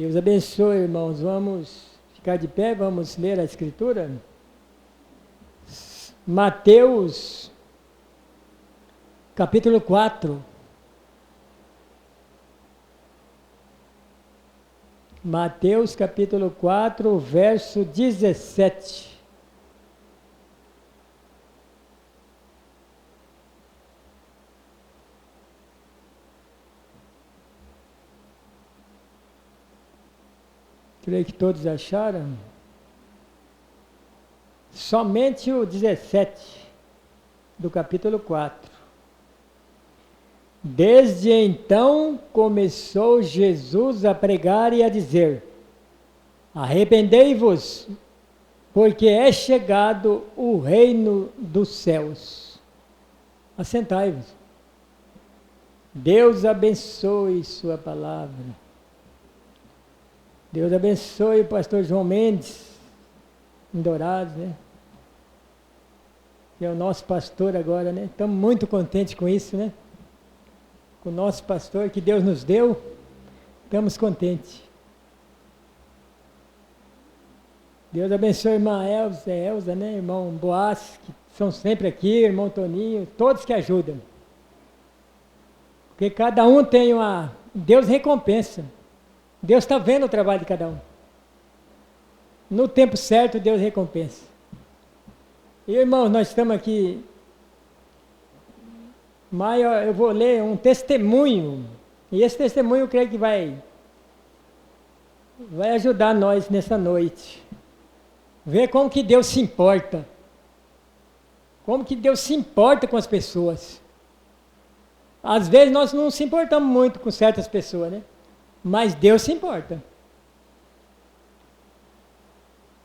Deus abençoe, irmãos. Vamos ficar de pé, vamos ler a Escritura. Mateus, capítulo 4. Mateus, capítulo 4, verso 17. Creio que todos acharam. Somente o 17 do capítulo 4. Desde então começou Jesus a pregar e a dizer: arrependei-vos, porque é chegado o reino dos céus. Assentai-vos. Deus abençoe sua palavra. Deus abençoe o pastor João Mendes, em Dourados, né? Que é o nosso pastor agora, né? Estamos muito contentes com isso, né? Com o nosso pastor que Deus nos deu, estamos contentes. Deus abençoe a irmã Elza, né? Irmão Boaz, que são sempre aqui, irmão Toninho, todos que ajudam. Porque cada um tem uma... Deus recompensa. Deus está vendo o trabalho de cada um. No tempo certo, Deus recompensa. E, irmãos, nós estamos aqui. Mas eu vou ler um testemunho. E esse testemunho eu creio que vai ajudar nós nessa noite. Ver como que Deus se importa. Como que Deus se importa com as pessoas. Às vezes nós não se importamos muito com certas pessoas, né? Mas Deus se importa.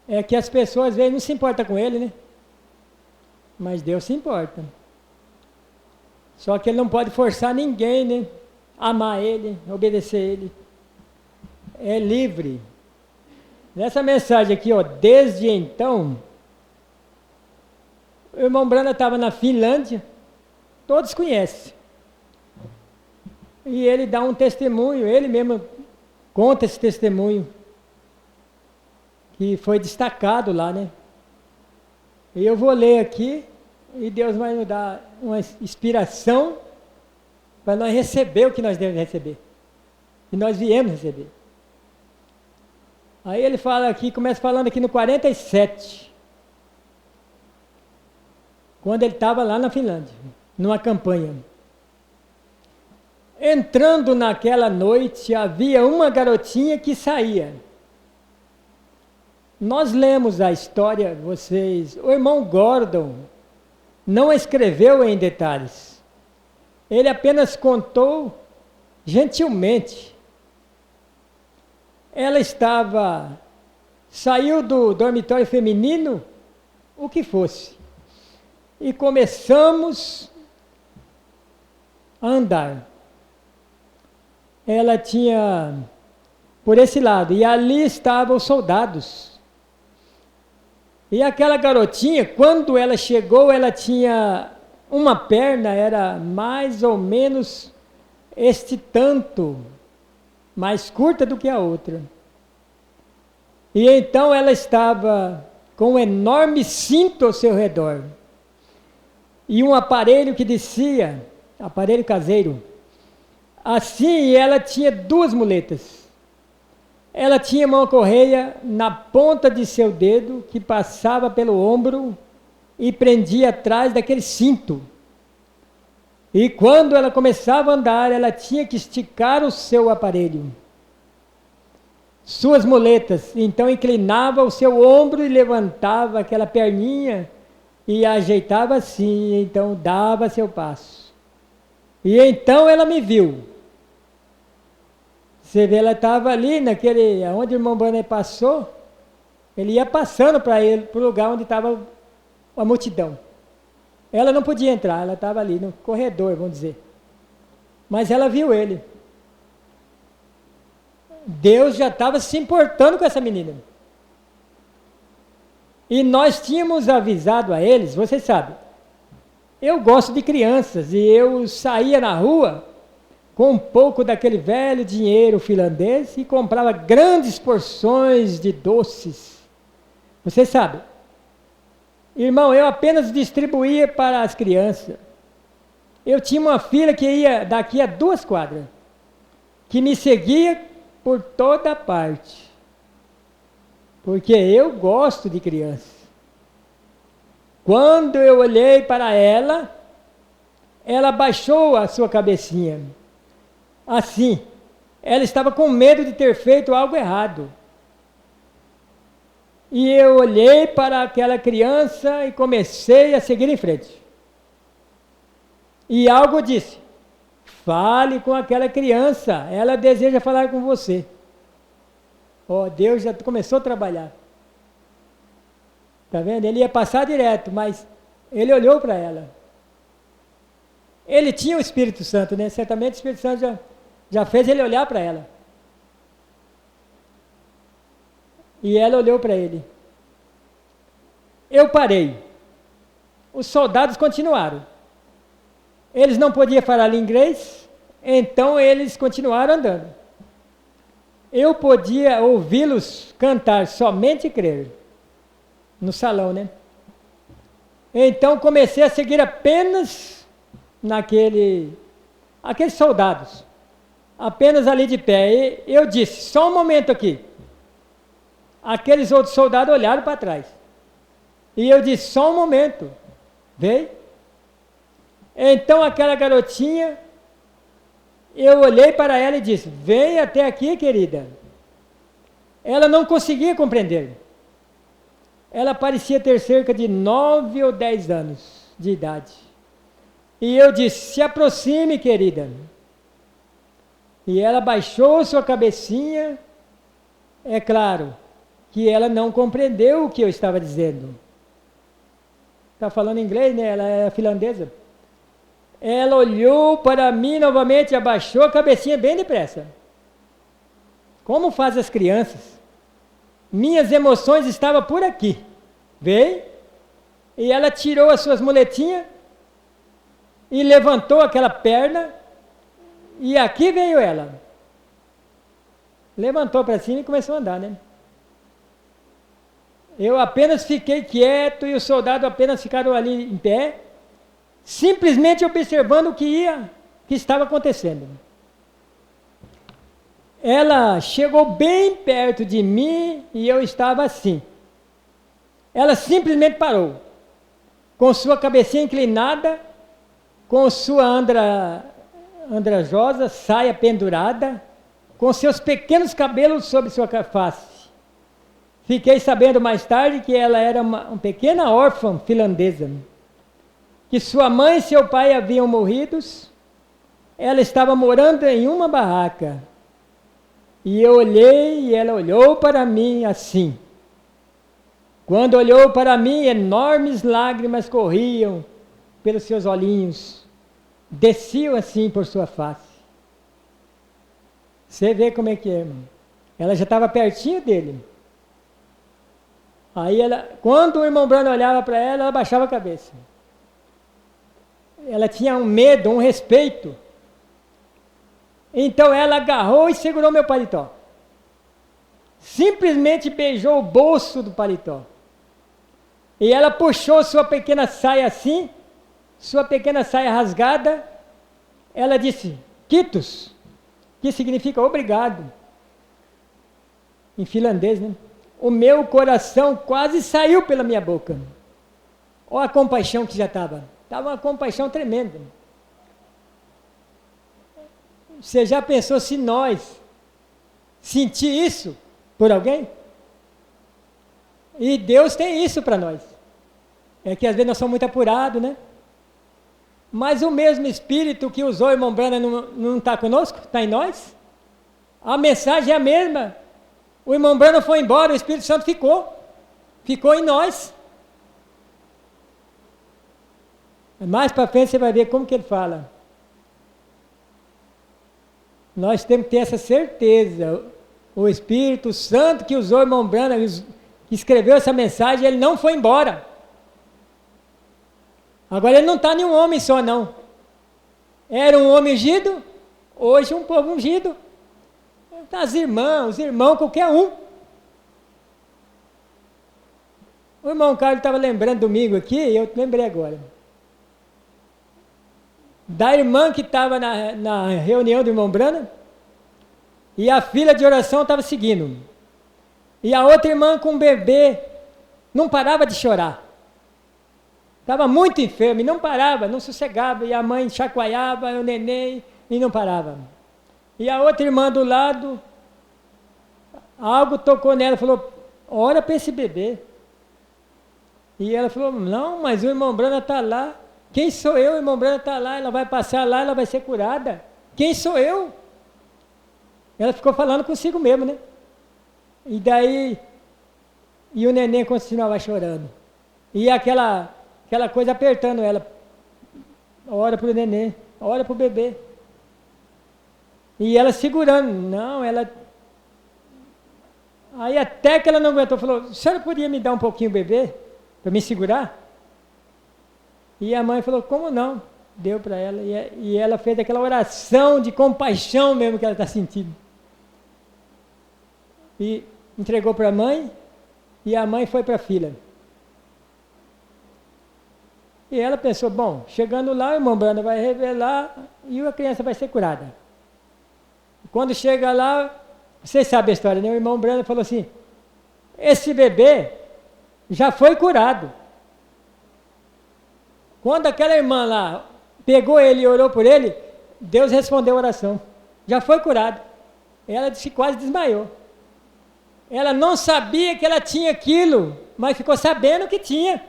É que as pessoas às vezes não se importam com Ele, né? Mas Deus se importa. Só que Ele não pode forçar ninguém, né? Amar Ele, obedecer Ele. É livre. Nessa mensagem aqui, ó, desde então, o irmão Branda estava na Finlândia, todos conhecem. E ele dá um testemunho, ele mesmo conta esse testemunho, que foi destacado lá, né? E eu vou ler aqui, e Deus vai nos dar uma inspiração para nós receber o que nós devemos receber. E nós viemos receber. Aí ele fala aqui, começa falando aqui no 47, quando ele estava lá na Finlândia, numa campanha. Entrando naquela noite, havia uma garotinha que saía. Nós lemos a história, vocês... O irmão Gordon não escreveu em detalhes. Ele apenas contou gentilmente. Ela saiu do dormitório feminino, o que fosse. E começamos a andar. Ela tinha, por esse lado, e ali estavam os soldados. E aquela garotinha, quando ela chegou, ela tinha uma perna, era mais ou menos este tanto, mais curta do que a outra. E então ela estava com um enorme cinto ao seu redor. E um aparelho que descia, aparelho caseiro. Assim, ela tinha duas muletas. Ela tinha uma correia na ponta de seu dedo, que passava pelo ombro e prendia atrás daquele cinto. E quando ela começava a andar, ela tinha que esticar o seu aparelho. Suas muletas, então inclinava o seu ombro e levantava aquela perninha e ajeitava assim, então dava seu passo. E então ela me viu. Você vê, ela estava ali, onde o irmão Banner passou, ele ia passando para o lugar onde estava a multidão. Ela não podia entrar, ela estava ali no corredor, vamos dizer. Mas ela viu ele. Deus já estava se importando com essa menina. E nós tínhamos avisado a eles, vocês sabem, eu gosto de crianças, e eu saía na rua, com um pouco daquele velho dinheiro finlandês e comprava grandes porções de doces. Você sabe, irmão, eu apenas distribuía para as crianças. Eu tinha uma filha que ia daqui a 2 quadras, que me seguia por toda parte, porque eu gosto de criança. Quando eu olhei para ela, ela baixou a sua cabecinha, assim, ela estava com medo de ter feito algo errado. E eu olhei para aquela criança e comecei a seguir em frente. E algo disse: fale com aquela criança, ela deseja falar com você. Ó, Deus já começou a trabalhar. Está vendo? Ele ia passar direto, mas ele olhou para ela. Ele tinha o Espírito Santo, né? Certamente o Espírito Santo já fez ele olhar para ela. E ela olhou para ele. Eu parei. Os soldados continuaram. Eles não podiam falar inglês, então eles continuaram andando. Eu podia ouvi-los cantar Somente Crer, no salão, né? Então comecei a seguir apenas aqueles soldados, apenas ali de pé. E eu disse: só um momento aqui. Aqueles outros soldados olharam para trás. E eu disse: só um momento. Veio. Então aquela garotinha, eu olhei para ela e disse: vem até aqui, querida. Ela não conseguia compreender. Ela parecia ter cerca de 9 ou 10 anos de idade. E eu disse: se aproxime, querida. E ela baixou sua cabecinha. É claro que ela não compreendeu o que eu estava dizendo. Está falando inglês, né? Ela é finlandesa. Ela olhou para mim novamente e abaixou a cabecinha bem depressa. Como faz as crianças? Minhas emoções estavam por aqui. Veio, e ela tirou as suas muletinhas e levantou aquela perna, e aqui veio ela. Levantou para cima e começou a andar, né? Eu apenas fiquei quieto e os soldados apenas ficaram ali em pé, simplesmente observando o que estava acontecendo. Ela chegou bem perto de mim e eu estava assim. Ela simplesmente parou, com sua cabecinha inclinada, com sua andrajosa saia pendurada, com seus pequenos cabelos sobre sua face. Fiquei sabendo mais tarde que ela era uma pequena órfã finlandesa, que sua mãe e seu pai haviam morrido. Ela estava morando em uma barraca. E eu olhei e ela olhou para mim assim. Quando olhou para mim, enormes lágrimas corriam pelos seus olhinhos, desciam assim por sua face. Você vê como é que é, irmão. Ela já estava pertinho dele. Aí quando o irmão Brando olhava para ela, ela baixava a cabeça. Ela tinha um medo, um respeito. Então ela agarrou e segurou meu paletó. Simplesmente beijou o bolso do paletó. E ela puxou sua pequena saia assim, sua pequena saia rasgada. Ela disse: Kitos, que significa obrigado. Em finlandês, né? O meu coração quase saiu pela minha boca. Olha a compaixão que já estava. Estava uma compaixão tremenda. Você já pensou se nós sentir isso por alguém? E Deus tem isso para nós. É que às vezes nós somos muito apurados, né? Mas o mesmo Espírito que usou o irmão Brana não está conosco? Está em nós? A mensagem é a mesma. O irmão Brana foi embora, o Espírito Santo ficou em nós. Mais para frente você vai ver como que ele fala. Nós temos que ter essa certeza. O Espírito Santo que usou o irmão Brana, que escreveu essa mensagem, ele não foi embora. Agora ele não está em um homem só, não. Era um homem ungido, Hoje um povo ungido. Os irmãos, qualquer um. O irmão Carlos estava lembrando domingo aqui, e eu lembrei agora. Da irmã que estava na reunião do irmão Brana, e a fila de oração estava seguindo. E a outra irmã com um bebê, não parava de chorar. Estava muito enferma e não parava, não sossegava. E a mãe chacoalhava, o neném, e não parava. E a outra irmã do lado, algo tocou nela, falou, ora para esse bebê. E ela falou, não, mas o irmão Brana está lá. Quem sou eu? O irmão Brana está lá, ela vai passar lá, ela vai ser curada. Quem sou eu? Ela ficou falando consigo mesmo, né? E daí, e o neném continuava chorando. E aquela coisa apertando ela. Ora para o neném, ora para o bebê. E ela segurando, não, ela... Aí até que ela não aguentou, falou, a senhora podia me dar um pouquinho o bebê? Para me segurar? E a mãe falou, como não? Deu para ela. E ela fez aquela oração de compaixão mesmo que ela está sentindo. E entregou para a mãe, e a mãe foi para a fila. E ela pensou, bom, chegando lá, o irmão Brana vai revelar e a criança vai ser curada. Quando chega lá, vocês sabem a história, né? O irmão Brana falou assim, esse bebê já foi curado. Quando aquela irmã lá pegou ele e orou por ele, Deus respondeu a oração. Já foi curado. Ela disse que quase desmaiou. Ela não sabia que ela tinha aquilo, mas ficou sabendo que tinha.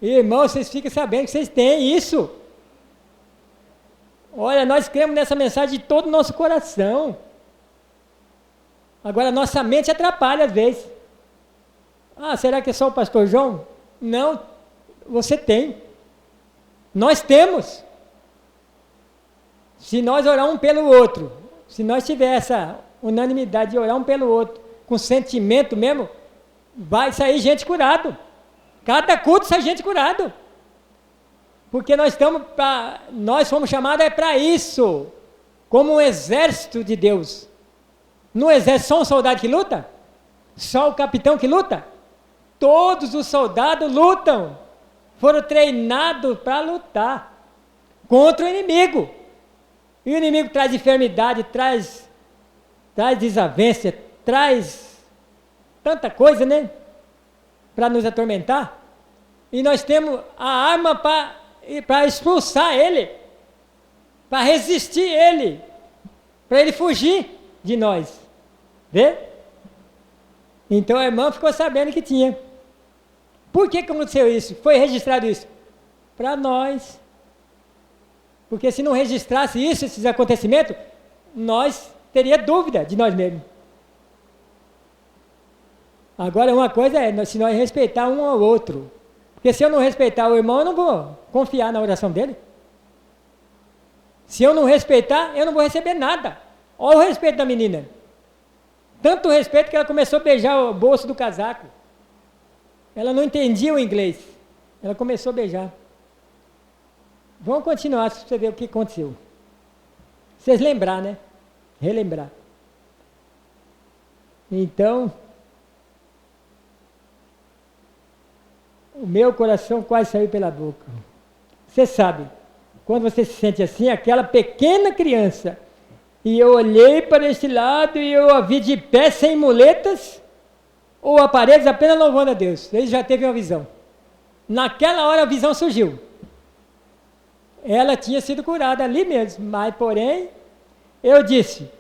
Irmãos, vocês ficam sabendo que vocês têm isso. Olha, nós cremos nessa mensagem de todo o nosso coração. Agora, nossa mente atrapalha às vezes. Ah, será que é só o pastor João? Não, você tem. Nós temos. Se nós orar um pelo outro, se nós tiver essa unanimidade de orar um pelo outro, com sentimento mesmo, vai sair gente curado. Cada culto sai gente curado. Porque nós fomos chamados para isso, como um exército de Deus. No exército só um soldado que luta? Só o capitão que luta? Todos os soldados lutam. Foram treinados para lutar contra o inimigo. E o inimigo traz enfermidade, traz desavença, traz tanta coisa, né? Para nos atormentar. E nós temos a arma para expulsar ele, para resistir ele, para ele fugir de nós. Vê? Então a irmã ficou sabendo que tinha. Por que aconteceu isso? Foi registrado isso? Para nós. Porque se não registrasse isso, esses acontecimentos, nós teríamos dúvida de nós mesmos. Agora, uma coisa é, se nós respeitar um ao outro. Porque se eu não respeitar o irmão, eu não vou confiar na oração dele. Se eu não respeitar, eu não vou receber nada. Olha o respeito da menina. Tanto respeito que ela começou a beijar o bolso do casaco. Ela não entendia o inglês. Ela começou a beijar. Vamos continuar para você ver o que aconteceu. Vocês lembrar, né? Relembrar. Então, o meu coração quase saiu pela boca. Você sabe, quando você se sente assim, aquela pequena criança, e eu olhei para esse lado e eu a vi de pé, sem muletas, ou aparelhos, apenas louvando a Deus. Ele já teve uma visão. Naquela hora a visão surgiu. Ela tinha sido curada ali mesmo, mas porém, eu disse,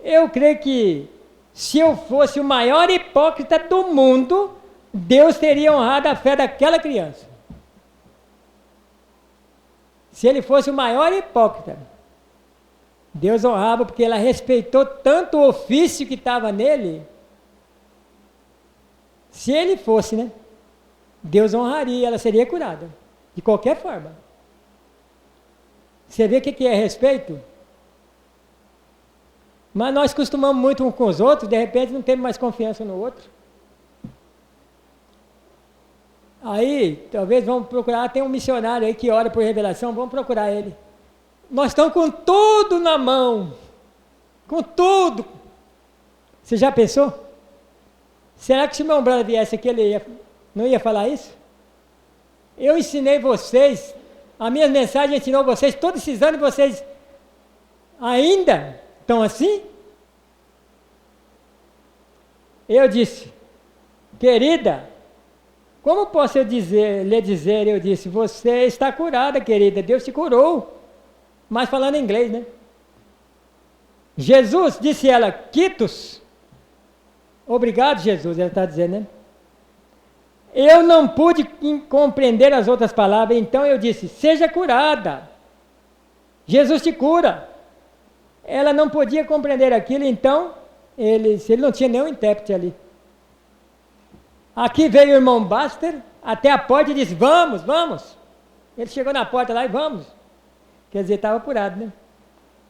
eu creio que se eu fosse o maior hipócrita do mundo, Deus teria honrado a fé daquela criança. Se ele fosse o maior hipócrita, Deus honrava porque ela respeitou tanto o ofício que estava nele. Se ele fosse, né? Deus honraria, ela seria curada, de qualquer forma. Você vê o que é respeito? Mas nós costumamos muito uns com os outros, de repente não temos mais confiança no outro. Aí, talvez vamos procurar, tem um missionário aí que ora por revelação, vamos procurar ele. nós estamos com tudo na mão, com tudo. Você já pensou? Será que se o meu brother viesse aqui, ele não ia falar isso? Eu ensinei vocês, a minha mensagem ensinou vocês, todos esses anos vocês ainda estão assim? Eu disse, querida, como posso eu lhe dizer, eu disse, você está curada, querida, Deus te curou. Mas falando em inglês, né? Jesus, disse ela, quitos. Obrigado, Jesus, ela está dizendo, né? Eu não pude compreender as outras palavras, então eu disse, seja curada. Jesus te cura. Ela não podia compreender aquilo, então, ele não tinha nenhum intérprete ali. Aqui veio o irmão Baster, até a porta e disse, vamos, vamos. Ele chegou na porta lá e vamos. Quer dizer, estava apurado, né?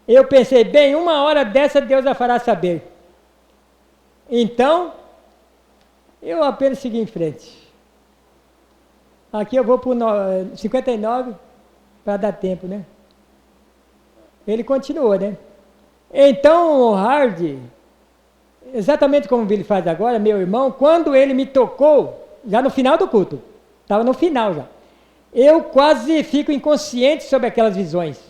Eu pensei, bem, uma hora dessa Deus a fará saber. Então, eu apenas segui em frente. Aqui eu vou para o 59, para dar tempo, né? Ele continuou, né? Então, o Hard, exatamente como o Billy faz agora, meu irmão, quando ele me tocou, já no final do culto, estava no final já, eu quase fico inconsciente sobre aquelas visões.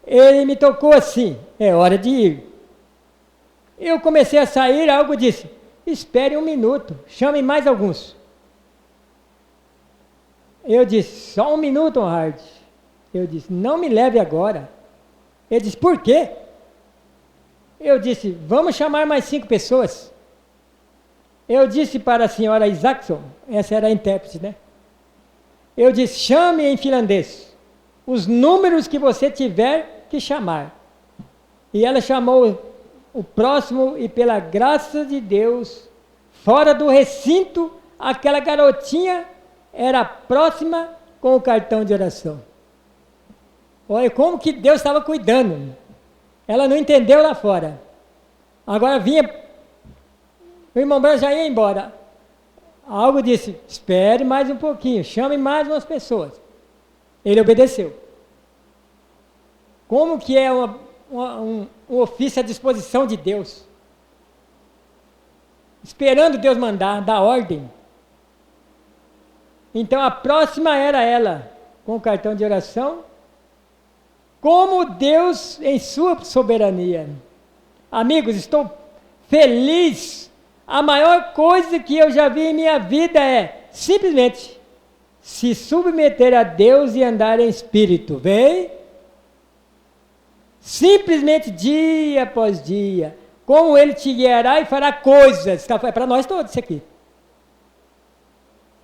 Ele me tocou assim, é hora de ir. Eu comecei a sair, algo disse, espere um minuto, chame mais alguns. Eu disse, só um minuto, Hard. Eu disse, não me leve agora. Ele disse, por quê? Eu disse, vamos chamar mais 5 pessoas. Eu disse para a senhora Isaacson, essa era a intérprete, né? Eu disse, chame em finlandês os números que você tiver que chamar. E ela chamou o próximo e pela graça de Deus, fora do recinto, aquela garotinha era próxima com o cartão de oração. Olha como que Deus estava cuidando. Ela não entendeu lá fora. Agora vinha, o irmão Branco já ia embora. Algo disse, espere mais um pouquinho, chame mais umas pessoas. Ele obedeceu. Como que é um ofício à disposição de Deus? Esperando Deus mandar, dar ordem. Então a próxima era ela, com o cartão de oração, como Deus em sua soberania. Amigos, estou feliz. A maior coisa que eu já vi em minha vida é simplesmente se submeter a Deus e andar em espírito. Vem? Simplesmente dia após dia. Como Ele te guiará e fará coisas. É para nós todos isso aqui.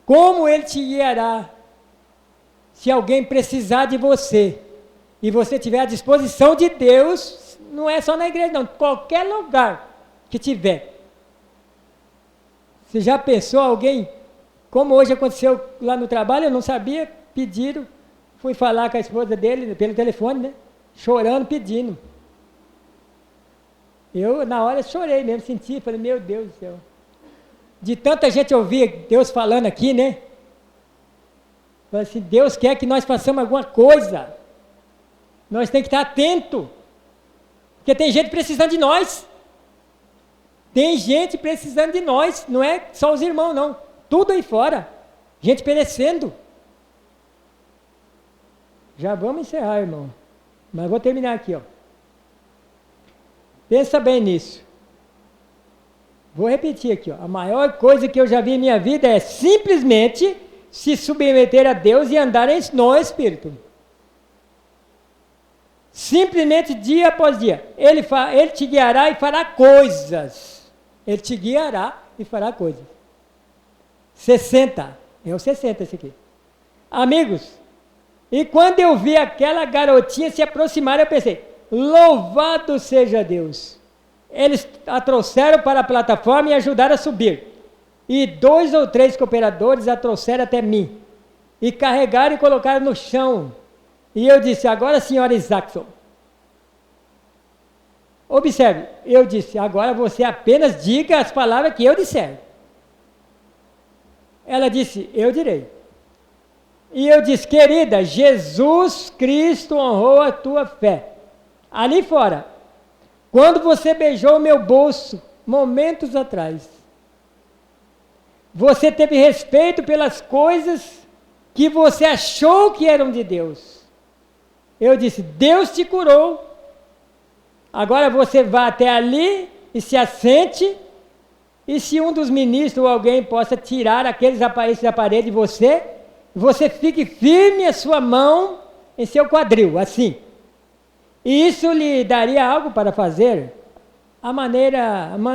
Como Ele te guiará se alguém precisar de você e você tiver à disposição de Deus, não é só na igreja não, qualquer lugar que tiver. Você já pensou alguém, como hoje aconteceu lá no trabalho, eu não sabia, pediram, fui falar com a esposa dele pelo telefone, né? Chorando, pedindo. Eu na hora chorei mesmo, senti, falei, meu Deus do céu. De tanta gente ouvir Deus falando aqui, né? Falei assim, Deus quer que nós façamos alguma coisa. Nós temos que estar atentos. Porque tem gente precisando de nós. Tem gente precisando de nós. Não é só os irmãos, não. Tudo aí fora. Gente perecendo. Já vamos encerrar, irmão. Mas vou terminar aqui, ó. Pensa bem nisso. Vou repetir aqui, ó. A maior coisa que eu já vi em minha vida é simplesmente se submeter a Deus e andar no Espírito. Simplesmente dia após dia. Ele te guiará e fará coisas. Ele te guiará e fará coisas. 60. É o 60 esse aqui. Amigos, e quando eu vi aquela garotinha se aproximar, eu pensei, louvado seja Deus. Eles a trouxeram para a plataforma e ajudaram a subir. E 2 ou 3 cooperadores a trouxeram até mim. E carregaram e colocaram no chão. E eu disse, agora senhora Isaacson. Observe, eu disse, agora você apenas diga as palavras que eu disser. Ela disse, eu direi. E eu disse, querida, Jesus Cristo honrou a tua fé. Ali fora, quando você beijou o meu bolso, momentos atrás, você teve respeito pelas coisas que você achou que eram de Deus. Eu disse, Deus te curou. Agora você vá até ali e se assente, e se um dos ministros ou alguém possa tirar aqueles aparelhos de você, você fique firme a sua mão em seu quadril, assim. E isso lhe daria algo para fazer,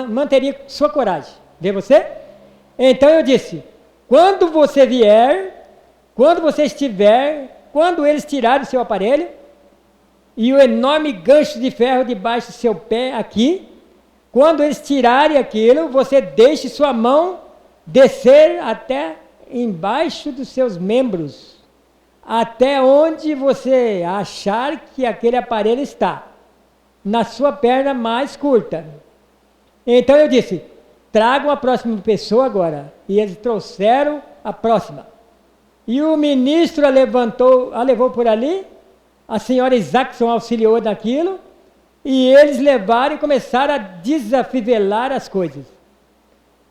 manteria sua coragem. Vê você? Então eu disse, quando você vier, quando você estiver, quando eles tirarem o seu aparelho, e o enorme gancho de ferro debaixo do seu pé aqui, quando eles tirarem aquilo, você deixe sua mão descer até embaixo dos seus membros, até onde você achar que aquele aparelho está, na sua perna mais curta. Então eu disse, tragam a próxima pessoa agora. E eles trouxeram a próxima. E o ministro a levou por ali, a senhora Isaacson auxiliou naquilo, e eles levaram e começaram a desafivelar as coisas.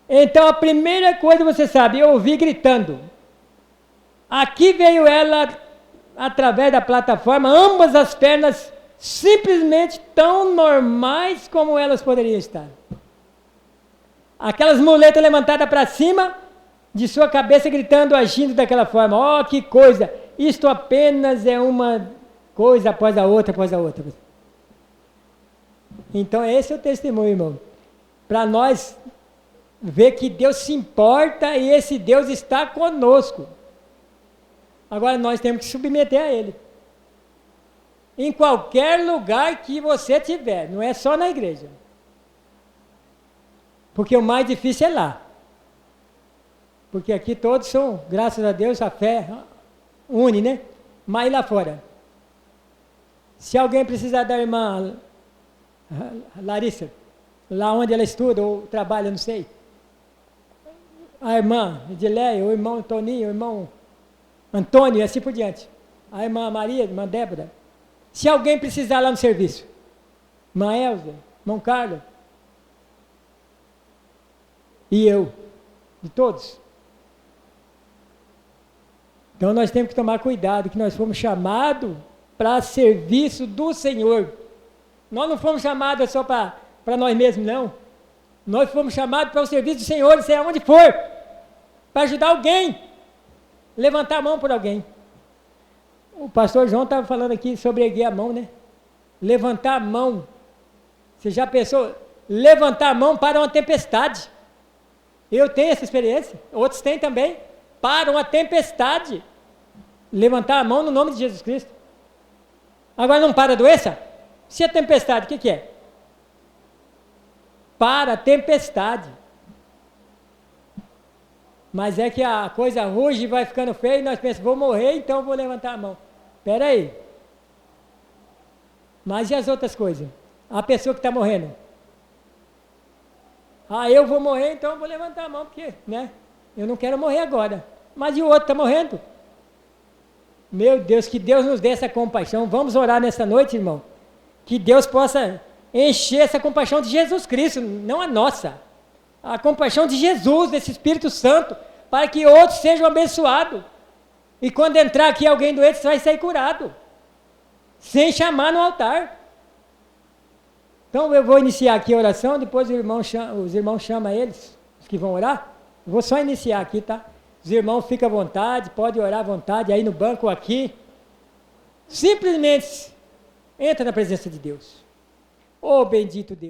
Então a primeira coisa você sabe, eu ouvi gritando. Aqui veio ela através da plataforma, ambas as pernas simplesmente tão normais como elas poderiam estar. Aquelas muletas levantadas para cima de sua cabeça gritando, agindo daquela forma. Oh, que coisa! Isto apenas é uma coisa após a outra, após a outra. Então esse é o testemunho, irmão. Para nós ver que Deus se importa e esse Deus está conosco. Agora nós temos que submeter a Ele. Em qualquer lugar que você tiver, não é só na igreja. Porque o mais difícil é lá. Porque aqui todos são, graças a Deus, a fé une, né? Mas lá fora. Se alguém precisar da irmã Larissa, lá onde ela estuda ou trabalha, não sei. A irmã Edileia, o irmão Toninho, o irmão Antônio e assim por diante. A irmã Maria, a irmã Débora. Se alguém precisar lá no serviço, irmã Elza, irmão Carlos, e eu, de todos. Então nós temos que tomar cuidado, que nós fomos chamados para serviço do Senhor. Nós não fomos chamados só para nós mesmos, não. Nós fomos chamados para o serviço do Senhor, seja onde for, para ajudar alguém, levantar a mão por alguém. O pastor João estava falando aqui sobre erguer a mão, né? Levantar a mão. Você já pensou? Levantar a mão para uma tempestade. Eu tenho essa experiência, outros têm também. Para uma tempestade. Levantar a mão no nome de Jesus Cristo. Agora não para a doença? Se é tempestade, o que é? Para a tempestade. Mas é que a coisa ruge e vai ficando feia e nós pensamos, vou morrer, então vou levantar a mão. Espera aí. Mas e as outras coisas? A pessoa que está morrendo. Ah, eu vou morrer, então eu vou levantar a mão, porque, né? Eu não quero morrer agora. Mas e o outro está morrendo? Meu Deus, que Deus nos dê essa compaixão. Vamos orar nessa noite, irmão. Que Deus possa encher essa compaixão de Jesus Cristo, não a nossa. A compaixão de Jesus, desse Espírito Santo, para que outros sejam abençoados. E quando entrar aqui alguém doente, você vai sair curado. Sem chamar no altar. Então eu vou iniciar aqui a oração, depois os irmãos chamam eles, os que vão orar. Eu vou só iniciar aqui, tá? Os irmãos ficam à vontade, podem orar à vontade, aí no banco ou aqui. Simplesmente entra na presença de Deus. Oh, bendito Deus.